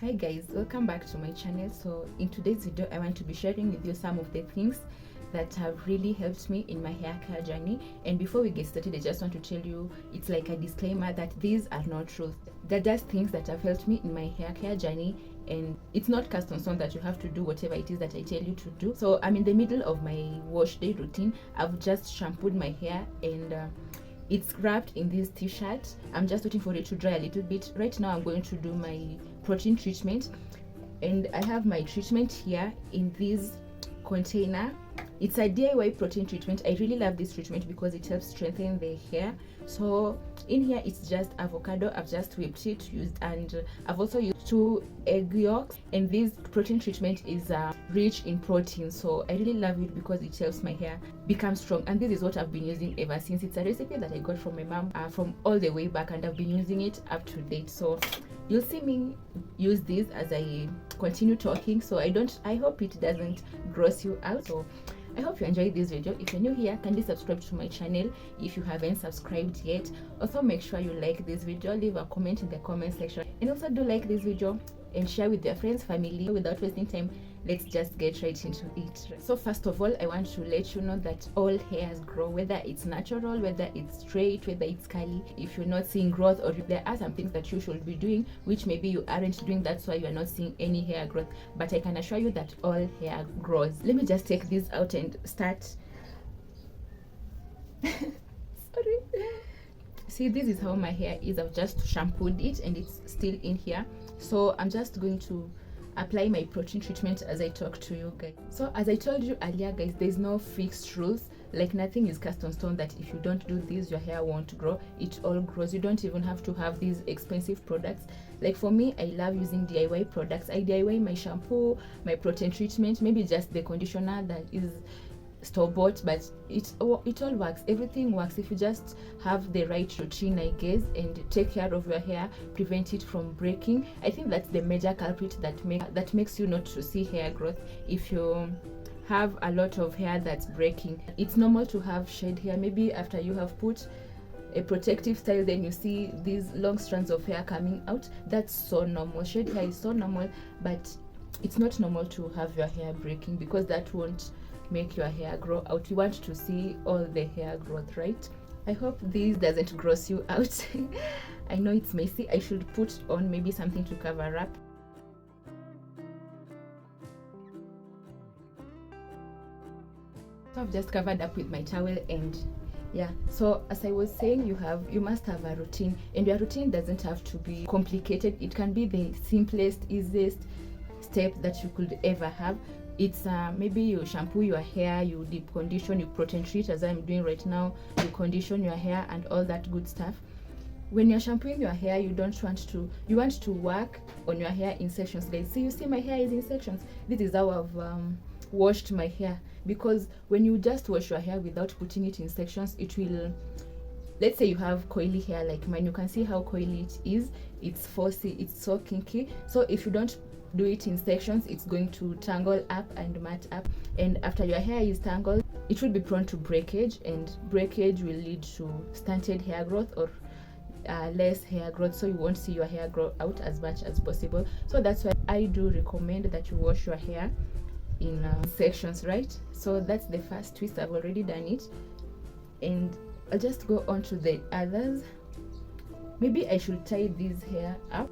Hi guys, welcome back to my channel. So in today's video I want to be sharing with you some of the things that have really helped me in my hair care journey. And before we get started, I just want to tell you, it's like a disclaimer that these are not truth. They're just things that have helped me in my hair care journey, and it's not cast on stone that you have to do whatever it is that I tell you to do. So I'm in the middle of my wash day routine. I've just shampooed my hair and it's wrapped in this t-shirt. I'm just waiting for it to dry a little bit. Right now I'm going to do my protein treatment, and I have my treatment here in this container. It's a DIY protein treatment. I really love this treatment because it helps strengthen the hair. So in here it's just avocado. I've just whipped it, and I've also used 2 egg yolks. And this protein treatment is rich in protein, so I really love it because it helps my hair become strong. And this is what I've been using ever since. It's a recipe that I got from my mom from all the way back, and I've been using it up to date. So you'll see me use this as I continue talking, so I hope it doesn't gross you out. So I hope you enjoyed this video. If you're new here, kindly subscribe to my channel if you haven't subscribed yet. Also make sure you like this video, leave a comment in the comment section, and also do like this video and share with your friends, family. Without wasting time, let's just get right into it. So first of all, I want to let you know that all hairs grow, whether it's natural, whether it's straight, whether it's curly. If you're not seeing growth, or if there are some things that you should be doing which maybe you aren't doing, that's why you are not seeing any hair growth. But I can assure you that all hair grows. Let me just take this out and start. Sorry. See, this is how my hair is. I've just shampooed it and it's still in here. So I'm just going to apply my protein treatment as I talk to you guys. So as I told you earlier guys, there's no fixed rules. Like nothing is cast on stone that if you don't do this your hair won't grow. It all grows. You don't even have to have these expensive products. Like for me, I love using DIY products. I DIY my shampoo, my protein treatment, maybe just the conditioner that is store-bought, but it all works. Everything works if you just have the right routine, I guess, and take care of your hair, prevent it from breaking. I think that's the major culprit that makes you not to see hair growth. If you have a lot of hair that's breaking, it's normal to have shed hair. Maybe after you have put a protective style, then you see these long strands of hair coming out. That's so normal. Shed hair is so normal, but it's not normal to have your hair breaking, because that won't make your hair grow out. You want to see all the hair growth, right? I hope this doesn't gross you out. I know it's messy. I should put on maybe something to cover up. So I've just covered up with my towel, and yeah, so as I was saying, you must have a routine, and your routine doesn't have to be complicated. It can be the simplest, easiest step that you could ever have. It's maybe you shampoo your hair, you deep condition, you protein treat as I'm doing right now, you condition your hair and all that good stuff. When you're shampooing your hair, you want to work on your hair in sections, guys. So you see my hair is in sections. This is how I've washed my hair, because when you just wash your hair without putting it in sections, it will, let's say you have coily hair like mine, you can see how coily it is. It's fussy, it's so kinky. So if you don't do it in sections, it's going to tangle up and mat up, and after your hair is tangled, it will be prone to breakage, and breakage will lead to stunted hair growth or less hair growth. So you won't see your hair grow out as much as possible. So that's why I do recommend that you wash your hair in sections, right? So that's the first twist. I've already done it, and I'll just go on to the others. Maybe I should tie this hair up.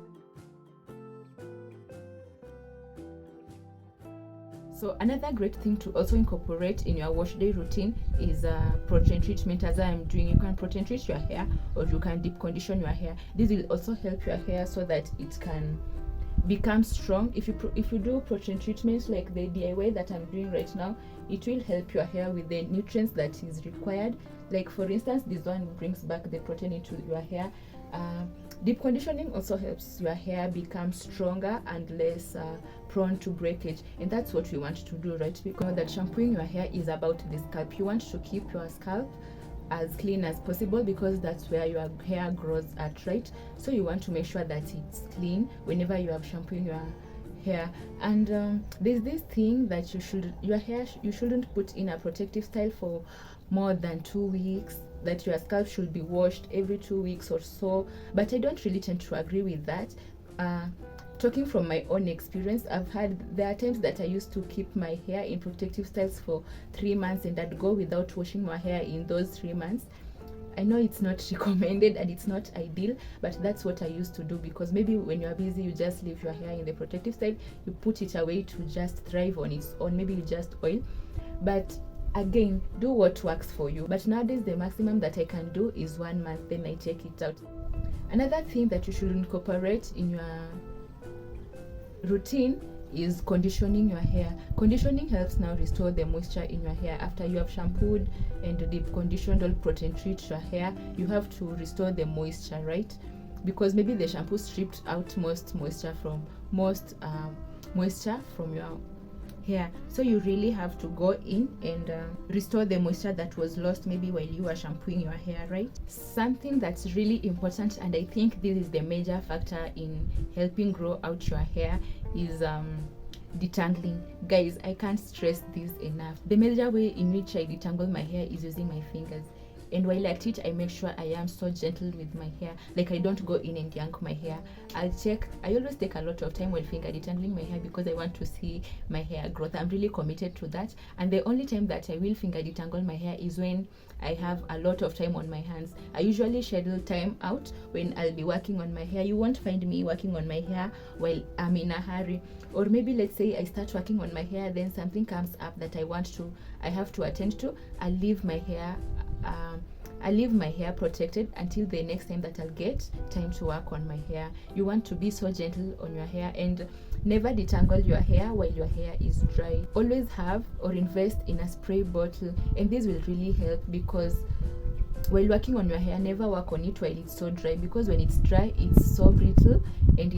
So another great thing to also incorporate in your wash day routine is protein treatment, as I am doing. You can protein treat your hair, or you can deep condition your hair. This will also help your hair so that it can become strong. If you do protein treatments like the DIY that I'm doing right now, it will help your hair with the nutrients that is required. Like for instance, this one brings back the protein into your hair. Deep conditioning also helps your hair become stronger and less prone to breakage, and that's what we want to do, right? Because that shampooing your hair is about the scalp. You want to keep your scalp as clean as possible, because that's where your hair grows at, right? So you want to make sure that it's clean whenever you are shampooing your hair. And there's this thing that you shouldn't put in a protective style for more than 2 weeks, that your scalp should be washed every 2 weeks or so. But I don't really tend to agree with that. talking from my own experience, there are times that I used to keep my hair in protective styles for 3 months, and I'd go without washing my hair in those 3 months. I know it's not recommended and it's not ideal, but that's what I used to do, because maybe when you're busy, you just leave your hair in the protective style, you put it away to just thrive on its own, maybe you just oil. But again, do what works for you. But nowadays, the maximum that I can do is 1 month, then I take it out. Another thing that you should incorporate in your routine is conditioning your hair. Conditioning helps now restore the moisture in your hair. After you have shampooed and deep conditioned or protein treat your hair, you have to restore the moisture, right? Because maybe the shampoo stripped out most moisture from your hair, so you really have to go in and restore the moisture that was lost maybe while you were shampooing your hair, right? Something that's really important, and I think this is the major factor in helping grow out your hair, is detangling. Guys, I can't stress this enough. The major way in which I detangle my hair is using my fingers. And while at it, I make sure I am so gentle with my hair. Like, I don't go in and yank my hair. I always take a lot of time while finger detangling my hair, because I want to see my hair growth. I'm really committed to that. And the only time that I will finger detangle my hair is when I have a lot of time on my hands. I usually schedule time out when I'll be working on my hair. You won't find me working on my hair while I'm in a hurry. Or maybe let's say I start working on my hair, then something comes up that I have to attend to. I'll leave my hair protected until the next time that I'll get time to work on my hair. You want to be so gentle on your hair, and never detangle your hair while your hair is dry. Always have or invest in a spray bottle, and this will really help, because while working on your hair, never work on it while it's so dry, because when it's dry, it's so brittle, and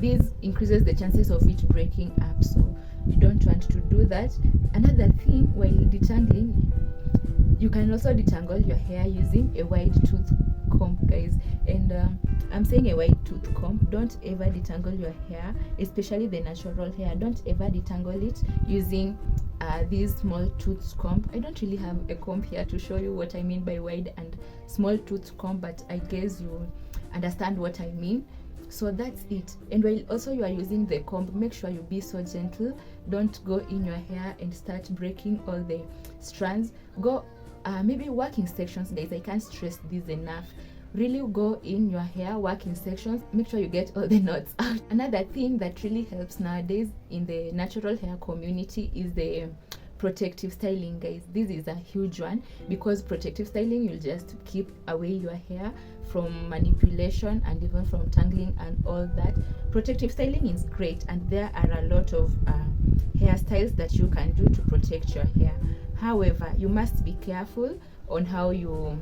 this increases the chances of it breaking up. So you don't want to do that. Another thing, while detangling, you can also detangle your hair using a wide tooth comb, guys. And I'm saying a wide tooth comb. Don't ever detangle your hair, especially the natural hair. Don't ever detangle it using these small tooth comb. I don't really have a comb here to show you what I mean by wide and small tooth comb, but I guess you understand what I mean. So that's it. And while also you are using the comb, make sure you be so gentle. Don't go in your hair and start breaking all the strands. Go maybe work in sections, guys. I can't stress this enough. Really go in your hair, work in sections, make sure you get all the knots out. Another thing that really helps nowadays in the natural hair community is the protective styling, guys. This is a huge one, because protective styling will just keep away your hair from manipulation and even from tangling and all that. Protective styling is great, and there are a lot of hairstyles that you can do to protect your hair. However, you must be careful on how you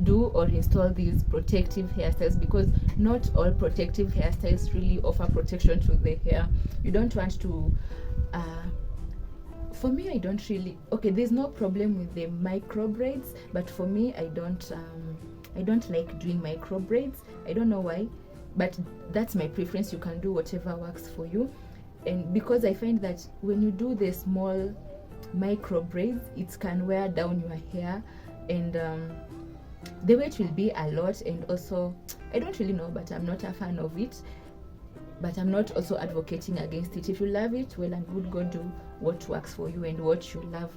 do or install these protective hairstyles, because not all protective hairstyles really offer protection to the hair. You don't want to for me, I don't really, okay, there's no problem with the micro braids, but for me, I don't like doing micro braids. I don't know why, but that's my preference. You can do whatever works for you. And because I find that when you do the small micro braids, it can wear down your hair, and the weight will be a lot. And also, I don't really know, but I'm not a fan of it. But I'm not also advocating against it. If you love it, well and good, go do what works for you and what you love.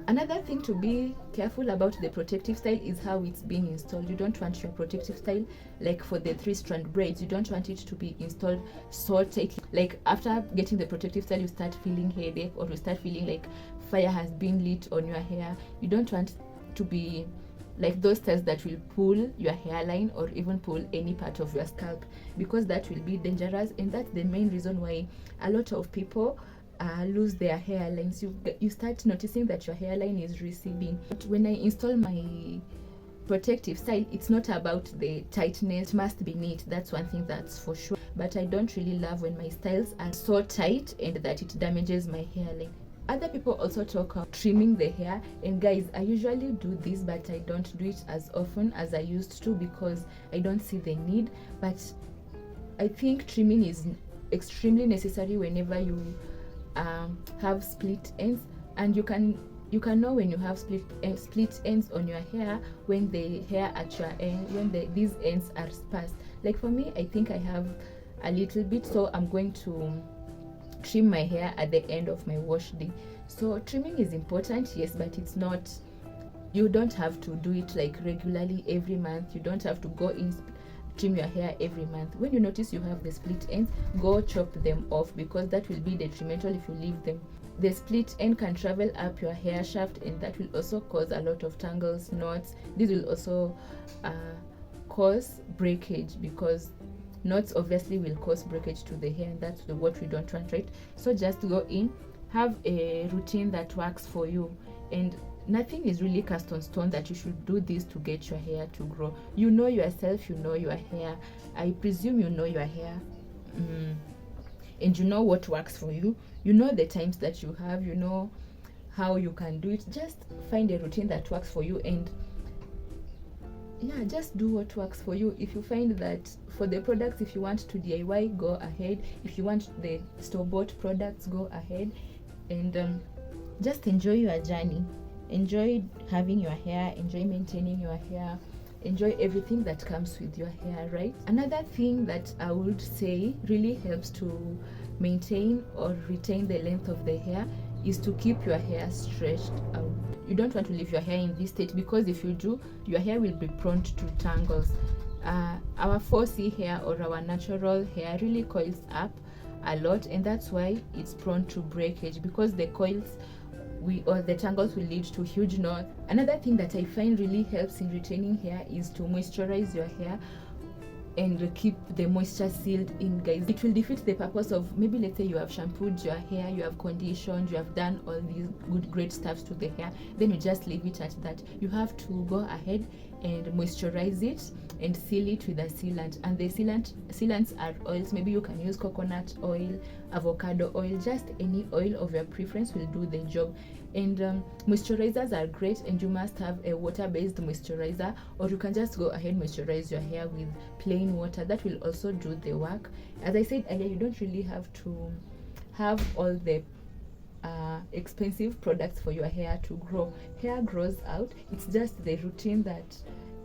Another thing to be careful about the protective style is how it's being installed. You don't want your protective style, like for the 3-strand braids, you don't want it to be installed so tightly. Like after getting the protective style, you start feeling headache, or you start feeling like fire has been lit on your hair. You don't want to be like those styles that will pull your hairline or even pull any part of your scalp, because that will be dangerous. And that's the main reason why a lot of people lose their hairlines. You start noticing that your hairline is receding. But when I install my protective style, it's not about the tightness. It must be neat, that's one thing that's for sure. But I don't really love when my styles are so tight and that it damages my hairline. Other people also talk about trimming the hair, and guys, I usually do this, but I don't do it as often as I used to, because I don't see the need. But I think trimming is extremely necessary whenever you have split ends, and you can know when you have split ends on your hair, when the hair at your end, when these ends are sparse. Like for me, I think I have a little bit, so I'm going to trim my hair at the end of my wash day. So trimming is important, yes, but it's not, you don't have to do it like regularly every month. You don't have to go in trim your hair every month. When you notice you have the split ends, go chop them off, because that will be detrimental if you leave them. The split end can travel up your hair shaft, and that will also cause a lot of tangles, knots. This will also cause breakage, because knots obviously will cause breakage to the hair, and that's what we don't want, right? So just go in, have a routine that works for you, and nothing is really cast on stone that you should do this to get your hair to grow. You know yourself, you know your hair. I presume you know your hair, and you know what works for you. You know the times that you have, you know how you can do it. Just find a routine that works for you, and yeah, just do what works for you. If you find that for the products, if you want to DIY, go ahead. If you want the store-bought products, go ahead, and just enjoy your journey. Enjoy having your hair, enjoy maintaining your hair, enjoy everything that comes with your hair, right? Another thing that I would say really helps to maintain or retain the length of the hair is to keep your hair stretched out. You don't want to leave your hair in this state, because if you do, your hair will be prone to tangles. Our 4C hair, or our natural hair, really coils up a lot, and that's why it's prone to breakage, because the coils or the tangles will lead to huge knots. Another thing that I find really helps in retaining hair is to moisturize your hair and keep the moisture sealed in, guys. It will defeat the purpose of, maybe let's say you have shampooed your hair, you have conditioned, you have done all these great stuffs to the hair, then you just leave it at that. You have to go ahead and moisturize it and seal it with a sealant. And the sealants are oils. Maybe you can use coconut oil, avocado oil, just any oil of your preference will do the job. And moisturizers are great, and you must have a water-based moisturizer, or you can just go ahead and moisturize your hair with plain water. That will also do the work. As I said earlier, you don't really have to have all the expensive products for your hair to grow. Hair grows out. It's just the routine that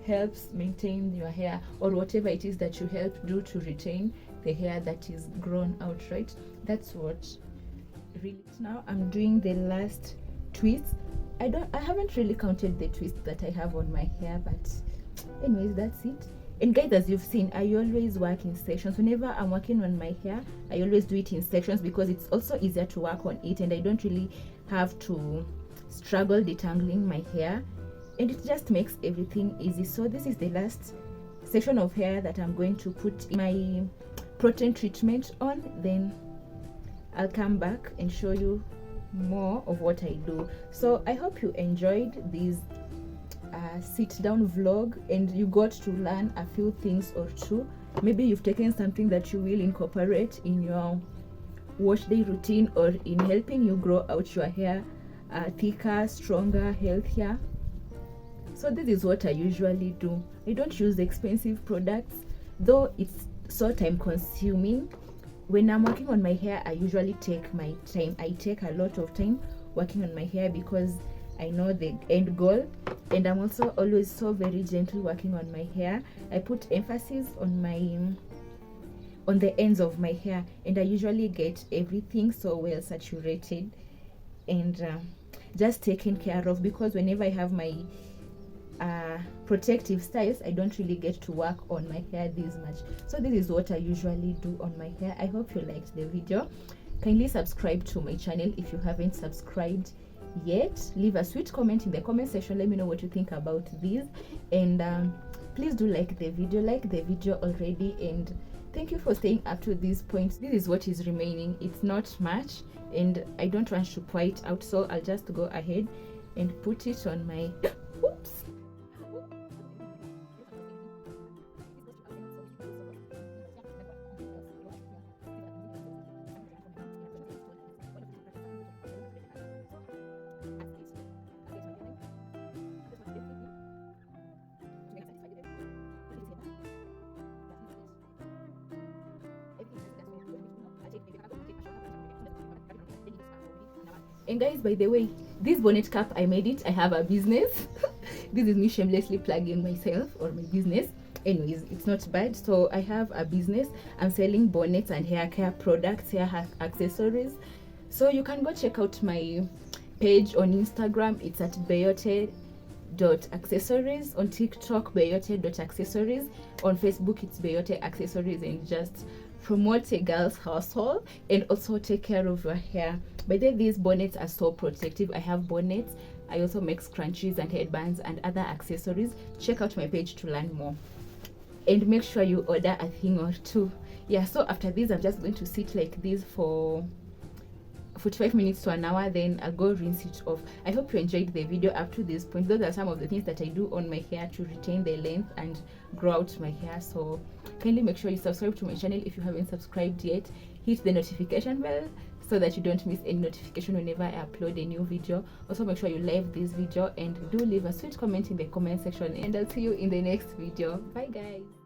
helps maintain your hair, or whatever it is that you help do to retain the hair that is grown out, right? That's what really. Now I'm doing the last twists. I haven't really counted the twists that I have on my hair, but anyways, that's it. And guys, as you've seen, I always work in sections. Whenever I'm working on my hair, I always do it in sections, because it's also easier to work on it, and I don't really have to struggle detangling my hair, and it just makes everything easy. So this is the last section of hair that I'm going to put my protein treatment on. Then I'll come back and show you more of what I do. So I hope you enjoyed this sit down vlog, and you got to learn a few things or two. Maybe you've taken something that you will incorporate in your wash day routine, or in helping you grow out your hair thicker, stronger, healthier. So this is what I usually do. I don't use expensive products, though it's so time consuming. When I'm working on my hair, I usually take my time. I take a lot of time working on my hair, because I know the end goal, and I'm also always so very gentle working on my hair. I put emphasis on the ends of my hair, and I usually get everything so well saturated and just taken care of, because whenever I have my protective styles, I don't really get to work on my hair this much. So this is what I usually do on my hair. I hope you liked the video. Kindly subscribe to my channel if you haven't subscribed yet. Leave a sweet comment in the comment section. Let me know what you think about this, and please do like the video already, and thank you for staying up to this point. This is what is remaining. It's not much, and I don't want to pour it out, so I'll just go ahead and put it on my oops. And guys, by the way, this bonnet cap, I made it. I have a business. This is me shamelessly plugging myself or my business. anyways, it's not bad. So I have a business. I'm selling bonnets and hair care products, accessories. So you can go check out my page on Instagram. It's at beyote.accessories. On TikTok, beyote.accessories. On Facebook, it's beyote accessories, and just promote a girl's household and also take care of your hair. By the way, these bonnets are so protective. I have bonnets. I also make scrunchies and headbands and other accessories. Check out my page to learn more, and make sure you order a thing or two. Yeah, so after this, I'm just going to sit like this for 45 minutes to an hour, then I'll go rinse it off. I hope you enjoyed the video up to this point. Those are some of the things that I do on my hair to retain the length and grow out my hair. So kindly make sure you subscribe to my channel if you haven't subscribed yet. Hit the notification bell so that you don't miss any notification whenever I upload a new video. Also make sure you like this video and do leave a sweet comment in the comment section, and I'll see you in the next video. Bye guys.